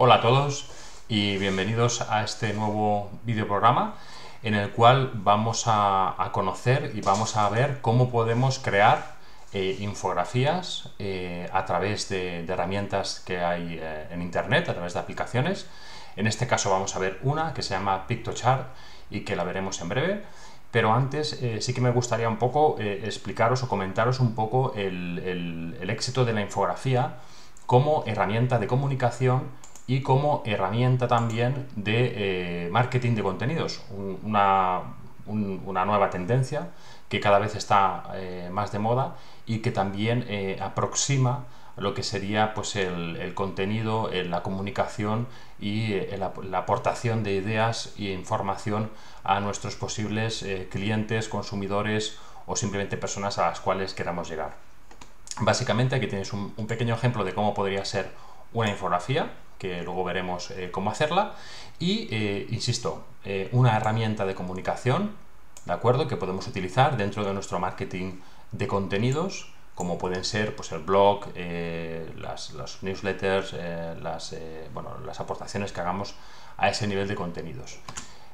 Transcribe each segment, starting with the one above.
Hola a todos y bienvenidos a este nuevo videoprograma en el cual vamos a conocer y vamos a ver cómo podemos crear infografías a través de herramientas que hay en internet, a través de aplicaciones. En este caso vamos a ver una que se llama Piktochart y que la veremos en breve. Pero antes sí que me gustaría un poco explicaros o comentaros un poco el éxito de la infografía como herramienta de comunicación y como herramienta también de marketing de contenidos, una nueva tendencia que cada vez está más de moda y que también aproxima lo que sería pues el contenido, la comunicación y la aportación de ideas e información a nuestros posibles clientes, consumidores o simplemente personas a las cuales queramos llegar. Básicamente aquí tienes un pequeño ejemplo de cómo podría ser una infografía, que luego veremos cómo hacerla, y insisto, una herramienta de comunicación, ¿de acuerdo?, que podemos utilizar dentro de nuestro marketing de contenidos, como pueden ser pues, el blog, los newsletters, las aportaciones que hagamos a ese nivel de contenidos.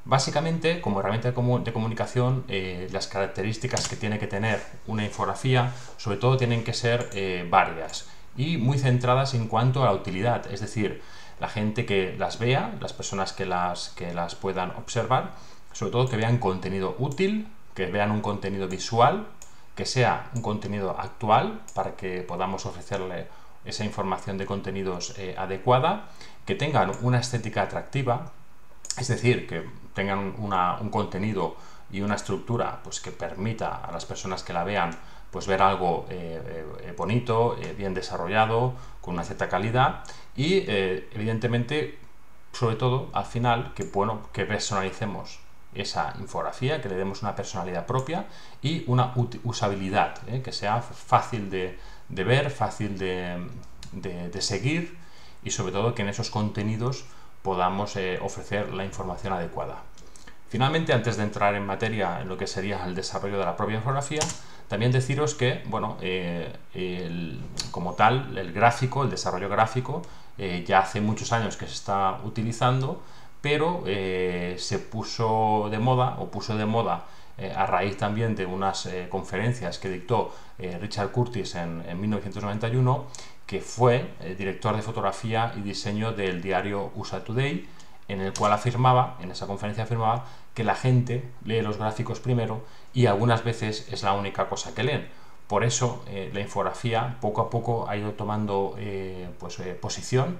Básicamente, como herramienta de comunicación, las características que tiene que tener una infografía, sobre todo tienen que ser varias y muy centradas en cuanto a la utilidad, es decir, la gente que las vea, las personas que las puedan observar, sobre todo que vean contenido útil, que vean un contenido visual, que sea un contenido actual para que podamos ofrecerle esa información de contenidos adecuada, que tengan una estética atractiva, es decir, que tengan un contenido y una estructura pues, que permita a las personas que la vean pues, ver algo bonito, bien desarrollado, con una cierta calidad y evidentemente, sobre todo al final, que personalicemos esa infografía, que le demos una personalidad propia y una usabilidad, que sea fácil de ver, fácil de seguir y sobre todo que en esos contenidos podamos ofrecer la información adecuada. Finalmente, antes de entrar en materia en lo que sería el desarrollo de la propia infografía, también deciros que, bueno, como tal, el gráfico, el desarrollo gráfico, ya hace muchos años que se está utilizando, pero se puso de moda a raíz también de unas conferencias que dictó Richard Curtis en 1991, que fue director de fotografía y diseño del diario USA Today, en el cual en esa conferencia afirmaba que la gente lee los gráficos primero y algunas veces es la única cosa que leen. Por eso la infografía poco a poco ha ido tomando posición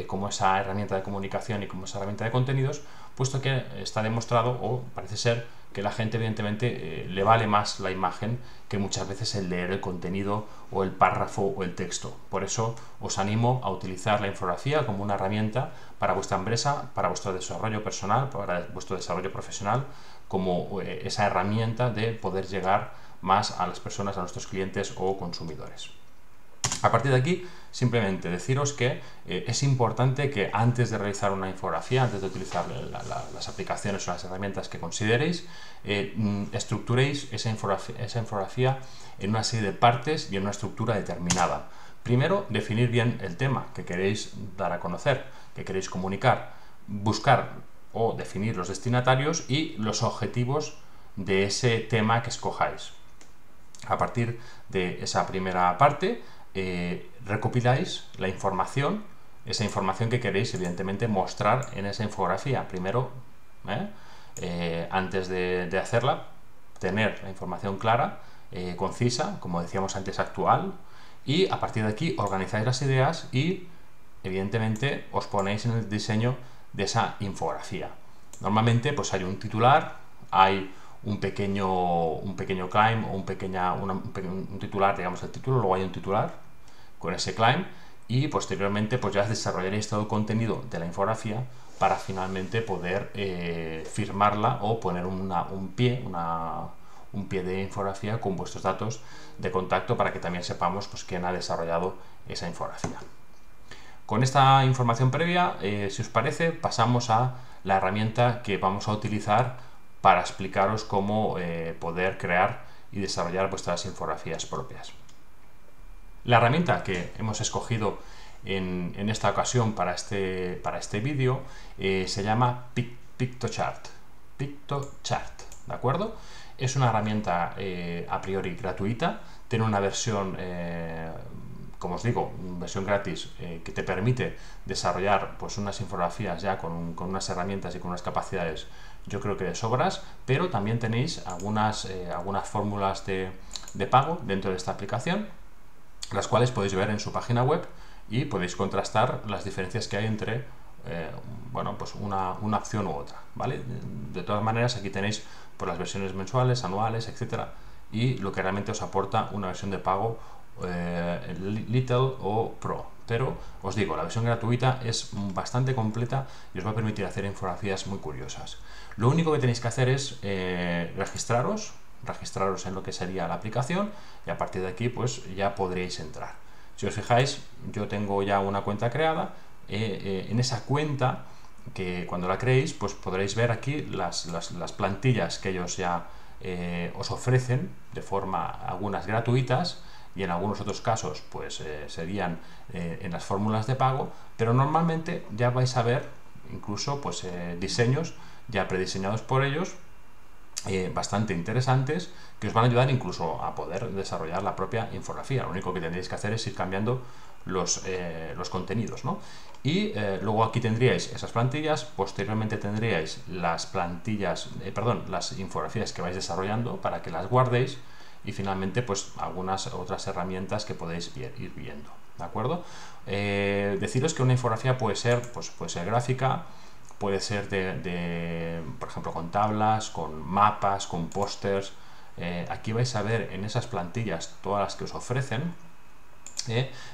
como esa herramienta de comunicación y como esa herramienta de contenidos, puesto que está demostrado, o parece ser, que la gente evidentemente le vale más la imagen que muchas veces el leer el contenido o el párrafo o el texto. Por eso os animo a utilizar la infografía como una herramienta para vuestra empresa, para vuestro desarrollo personal, para vuestro desarrollo profesional, como esa herramienta de poder llegar más a las personas, a nuestros clientes o consumidores. A partir de aquí, simplemente deciros que es importante que antes de realizar una infografía, antes de utilizar las aplicaciones o las herramientas que consideréis, estructuréis esa infografía en una serie de partes y en una estructura determinada. Primero, definir bien el tema que queréis dar a conocer, que queréis comunicar, buscar o definir los destinatarios y los objetivos de ese tema que escojáis. A partir de esa primera parte, recopiláis la información, esa información que queréis evidentemente mostrar en esa infografía. Primero, antes de hacerla, tener la información clara, concisa, como decíamos antes, actual, y a partir de aquí organizáis las ideas y evidentemente os ponéis en el diseño de esa infografía. Normalmente pues hay un titular, hay un pequeño claim o un titular, digamos el título, luego hay un titular con ese claim y posteriormente pues ya desarrollaréis todo el contenido de la infografía para finalmente poder firmarla o poner un pie de infografía con vuestros datos de contacto para que también sepamos pues, quién ha desarrollado esa infografía. Con esta información previa, si os parece, pasamos a la herramienta que vamos a utilizar para explicaros cómo poder crear y desarrollar vuestras infografías propias. La herramienta que hemos escogido en esta ocasión para este vídeo se llama PictoChart. PictoChart, ¿de acuerdo? Es una herramienta a priori gratuita, tiene una versión, como os digo, versión gratis que te permite desarrollar pues unas infografías ya con unas herramientas y con unas capacidades, yo creo que de sobras, pero también tenéis algunas fórmulas de pago dentro de esta aplicación, las cuales podéis ver en su página web y podéis contrastar las diferencias que hay entre bueno, pues una opción u otra, ¿vale? De todas maneras, aquí tenéis por las versiones mensuales, anuales, etcétera, y lo que realmente os aporta una versión de pago Little o Pro. Pero os digo, la versión gratuita es bastante completa y os va a permitir hacer infografías muy curiosas. Lo único que tenéis que hacer es registraros en lo que sería la aplicación, y a partir de aquí pues ya podréis entrar. Si os fijáis, yo tengo ya una cuenta creada. En esa cuenta, que cuando la creéis, pues podréis ver aquí las plantillas que ellos ya os ofrecen de forma, algunas gratuitas, y en algunos otros casos pues serían en las fórmulas de pago, pero normalmente ya vais a ver incluso pues diseños ya prediseñados por ellos, bastante interesantes, que os van a ayudar incluso a poder desarrollar la propia infografía. Lo único que tendréis que hacer es ir cambiando los contenidos, ¿no? Y luego aquí tendríais esas plantillas, posteriormente tendríais las plantillas, las infografías que vais desarrollando para que las guardéis, y finalmente pues algunas otras herramientas que podéis ir viendo, ¿de acuerdo? Deciros que una infografía puede ser gráfica, puede ser por ejemplo, con tablas, con mapas, con pósters. Aquí vais a ver en esas plantillas todas las que os ofrecen,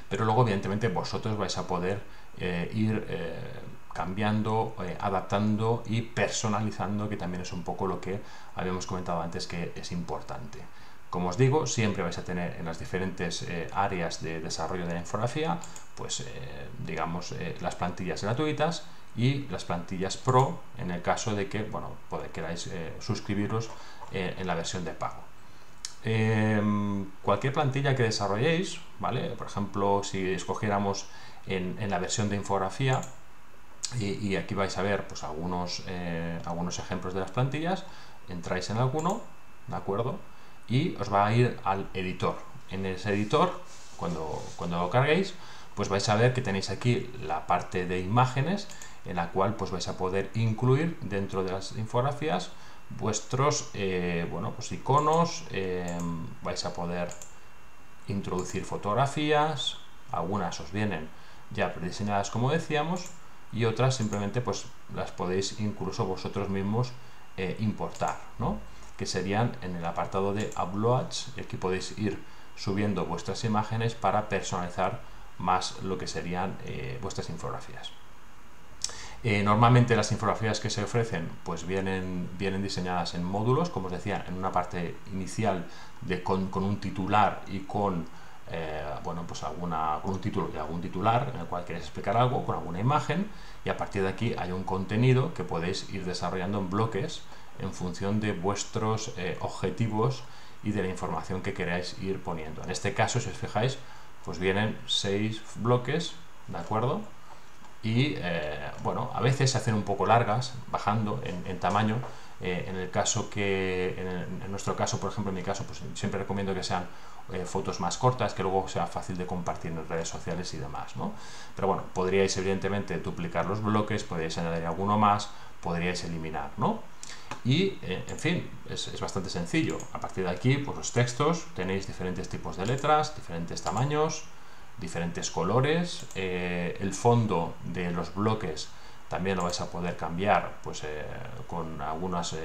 pero luego evidentemente vosotros vais a poder ir cambiando, adaptando y personalizando, que también es un poco lo que habíamos comentado antes, que es importante. Como os digo, siempre vais a tener en las diferentes áreas de desarrollo de la infografía, pues digamos, las plantillas gratuitas y las plantillas Pro, en el caso de que, bueno, queráis suscribiros en la versión de pago. Cualquier plantilla que desarrolléis, ¿vale? Por ejemplo, si escogiéramos en la versión de infografía, y aquí vais a ver pues algunos ejemplos de las plantillas, entráis en alguno, ¿de acuerdo? Y os va a ir al editor. En ese editor, cuando lo carguéis, pues vais a ver que tenéis aquí la parte de imágenes, en la cual pues vais a poder incluir dentro de las infografías vuestros bueno, pues iconos, vais a poder introducir fotografías, algunas os vienen ya prediseñadas como decíamos, y otras simplemente pues las podéis incluso vosotros mismos importar, ¿no? Que serían en el apartado de Uploads, y aquí podéis ir subiendo vuestras imágenes para personalizar más lo que serían vuestras infografías. Normalmente las infografías que se ofrecen pues vienen diseñadas en módulos, como os decía, en una parte inicial con un titular y con bueno, pues un título y algún titular en el cual queréis explicar algo, con alguna imagen, y a partir de aquí hay un contenido que podéis ir desarrollando en bloques en función de vuestros objetivos y de la información que queráis ir poniendo. En este caso, si os fijáis, pues vienen 6 bloques, ¿de acuerdo? Y bueno, a veces se hacen un poco largas, bajando en tamaño. En el caso en nuestro caso, por ejemplo, en mi caso, pues siempre recomiendo que sean fotos más cortas, que luego sea fácil de compartir en redes sociales y demás, ¿no? Pero bueno, podríais evidentemente duplicar los bloques, podríais añadir alguno más, podríais eliminar, ¿no? Y en fin, es bastante sencillo. A partir de aquí, pues los textos, tenéis diferentes tipos de letras, diferentes tamaños, diferentes colores. El fondo de los bloques también lo vais a poder cambiar pues con algunas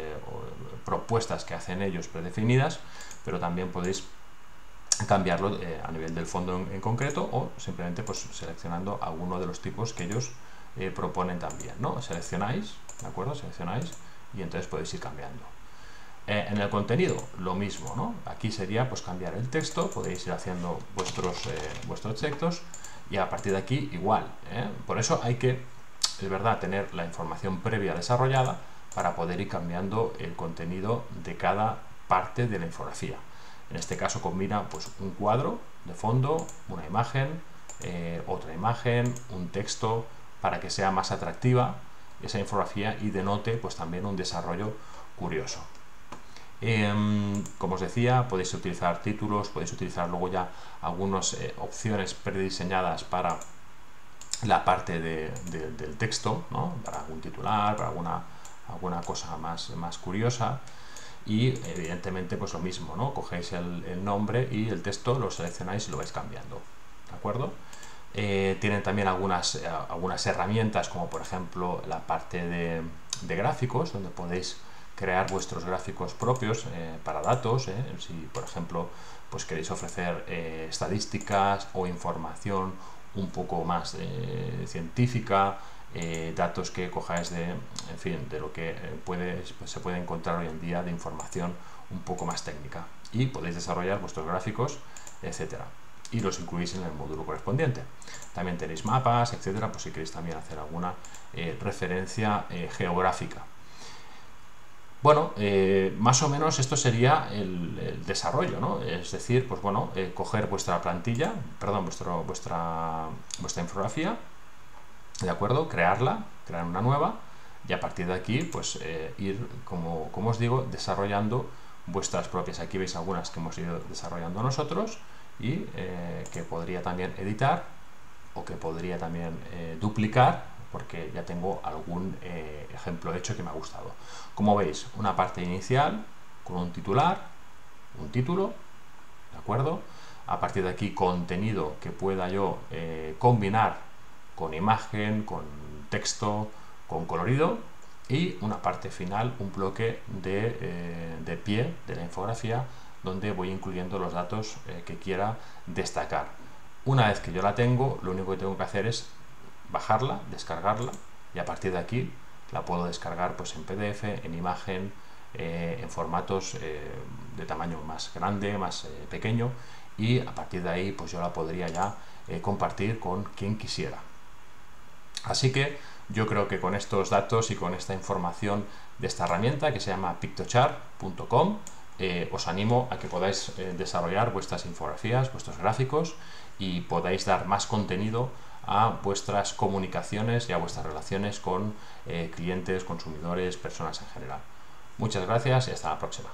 propuestas que hacen ellos predefinidas, pero también podéis cambiarlo a nivel del fondo en concreto, o simplemente pues seleccionando alguno de los tipos que ellos proponen también, ¿no? Seleccionáis, ¿de acuerdo? Seleccionáis y entonces podéis ir cambiando. En el contenido, lo mismo, ¿no? Aquí sería pues cambiar el texto, podéis ir haciendo vuestros textos, y a partir de aquí igual, Por eso hay que, es verdad, tener la información previa desarrollada para poder ir cambiando el contenido de cada parte de la infografía. En este caso combina pues un cuadro de fondo, una imagen, otra imagen, un texto, para que sea más atractiva esa infografía y denote pues también un desarrollo curioso. Como os decía, podéis utilizar títulos, podéis utilizar luego ya algunas opciones prediseñadas para la parte del texto, ¿no? Para algún titular, para alguna cosa más curiosa. Y evidentemente pues lo mismo, ¿no? Cogéis el nombre y el texto, lo seleccionáis y lo vais cambiando, ¿de acuerdo? Tienen también algunas herramientas, como por ejemplo la parte de gráficos, donde podéis crear vuestros gráficos propios para datos, si por ejemplo pues queréis ofrecer estadísticas o información un poco más científica, datos que cojáis en fin, de lo que se puede encontrar hoy en día de información un poco más técnica, y podéis desarrollar vuestros gráficos, etcétera, y los incluís en el módulo correspondiente. También tenéis mapas, etcétera, pues si queréis también hacer alguna referencia geográfica. Bueno, más o menos esto sería el desarrollo, ¿no? Es decir, pues bueno, coger vuestra plantilla, perdón, vuestra infografía, ¿de acuerdo? Crear una nueva, y a partir de aquí, pues ir, como os digo, desarrollando vuestras propias. Aquí veis algunas que hemos ido desarrollando nosotros y que podría también editar o que podría también duplicar, porque ya tengo algún ejemplo hecho que me ha gustado. Como veis, una parte inicial con un titular, un título, ¿de acuerdo? A partir de aquí, contenido que pueda yo combinar con imagen, con texto, con colorido, y una parte final, un bloque de pie de la infografía, donde voy incluyendo los datos que quiera destacar. Una vez que yo la tengo, lo único que tengo que hacer es bajarla, descargarla, y a partir de aquí la puedo descargar pues en PDF, en imagen, en formatos de tamaño más grande, más pequeño, y a partir de ahí pues yo la podría ya compartir con quien quisiera. Así que yo creo que con estos datos y con esta información de esta herramienta que se llama Piktochart.com, os animo a que podáis desarrollar vuestras infografías, vuestros gráficos, y podáis dar más contenido a vuestras comunicaciones y a vuestras relaciones con clientes, consumidores, personas en general. Muchas gracias y hasta la próxima.